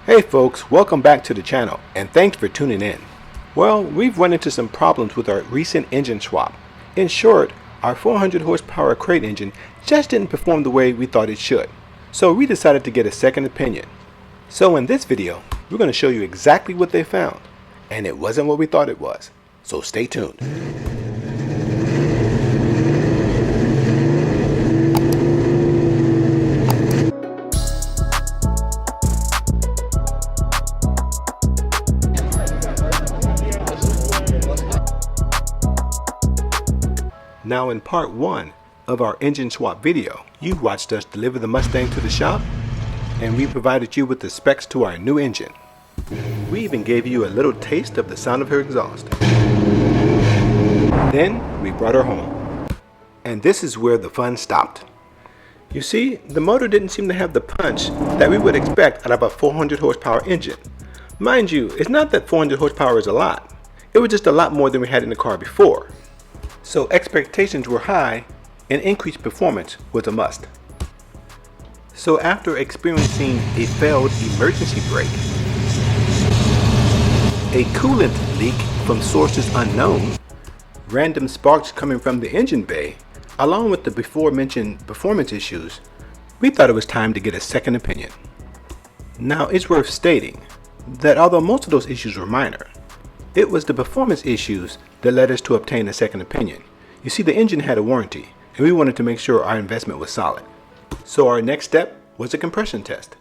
Hey folks, welcome back to the channel and thanks for tuning in. Well, we've run into some problems with our recent engine swap. In short, our 400 horsepower crate engine just didn't perform the way we thought it should. So we decided to get a second opinion. So in this video, we're going to show you exactly what they found. And it wasn't what we thought it was. So stay tuned. Now in part 1 of our engine swap video, you watched us deliver the Mustang to the shop and we provided you with the specs to our new engine. We even gave you a little taste of the sound of her exhaust. Then we brought her home. And this is where the fun stopped. You see, the motor didn't seem to have the punch that we would expect out of a 400 horsepower engine. Mind you, it's not that 400 horsepower is a lot. It was just a lot more than we had in the car before. So expectations were high and increased performance was a must. So after experiencing a failed emergency brake, a coolant leak from sources unknown, random sparks coming from the engine bay, along with the before mentioned performance issues, we thought it was time to get a second opinion. Now it's worth stating that although most of those issues were minor, it was the performance issues that led us to obtain a second opinion. You see, the engine had a warranty, and we wanted to make sure our investment was solid. So our next step was a compression test.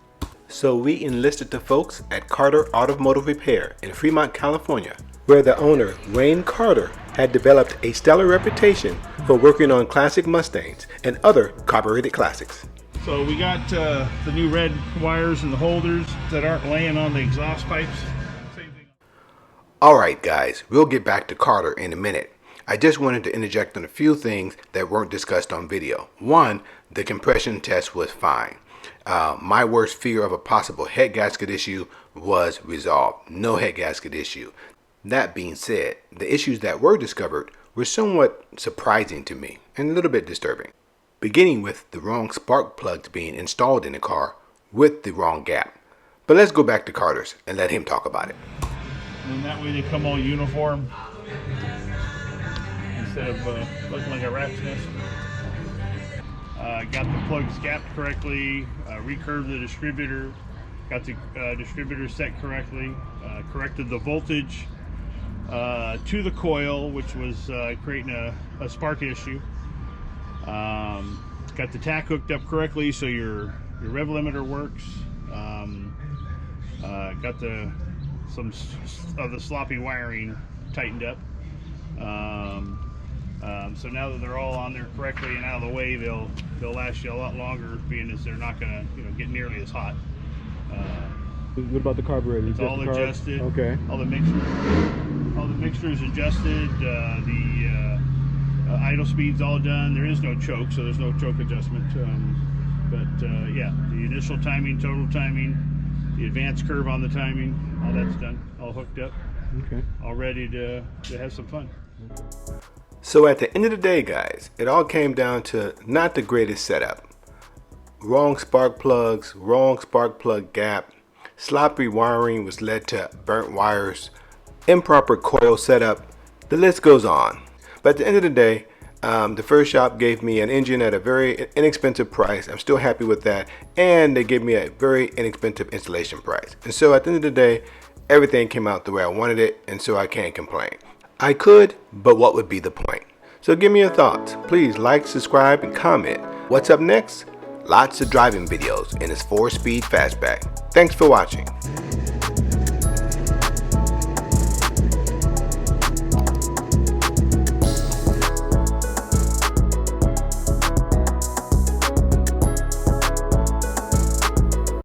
So we enlisted the folks at Carter Automotive Repair in Fremont, California, where the owner, Wayne Carter, had developed a stellar reputation for working on classic Mustangs and other carbureted classics. So we got the new red wires and the holders that aren't laying on the exhaust pipes. Alright guys, we'll get back to Carter in a minute. I just wanted to interject on a few things that weren't discussed on video. One, the compression test was fine. My worst fear of a possible head gasket issue was resolved. No head gasket issue. That being said, the issues that were discovered were somewhat surprising to me and a little bit disturbing. Beginning with the wrong spark plugs being installed in the car with the wrong gap. But let's go back to Carter's and let him talk about it. And that way they come all uniform instead of looking like a rat's nest. Got the plugs gapped correctly, recurved the distributor, got the distributor set correctly, corrected the voltage to the coil, which was creating a spark issue. Got the tach hooked up correctly so your rev limiter works. Got some of the sloppy wiring tightened up. So now that they're all on there correctly and out of the way, they'll last you a lot longer, being as they're not going to get nearly as hot. What about the carburetor? It's all adjusted. Okay. All the mixtures adjusted. The idle speed's all done. There is no choke, so there's no choke adjustment. Yeah, the initial timing, total timing, the advanced curve on the timing, all that's done, all hooked up. Okay. All ready to have some fun. So at the end of the day, guys, it all came down to not the greatest setup. Wrong spark plugs, wrong spark plug gap, sloppy wiring which led to burnt wires, improper coil setup, the list goes on. But at the end of the day, the first shop gave me an engine at a very inexpensive price. I'm still happy with that. And they gave me a very inexpensive installation price. And so at the end of the day, everything came out the way I wanted it, and so I can't complain. I could, but what would be the point? So give me your thoughts. Please like, subscribe, and comment. What's up next? Lots of driving videos in this 4-speed fastback. Thanks for watching.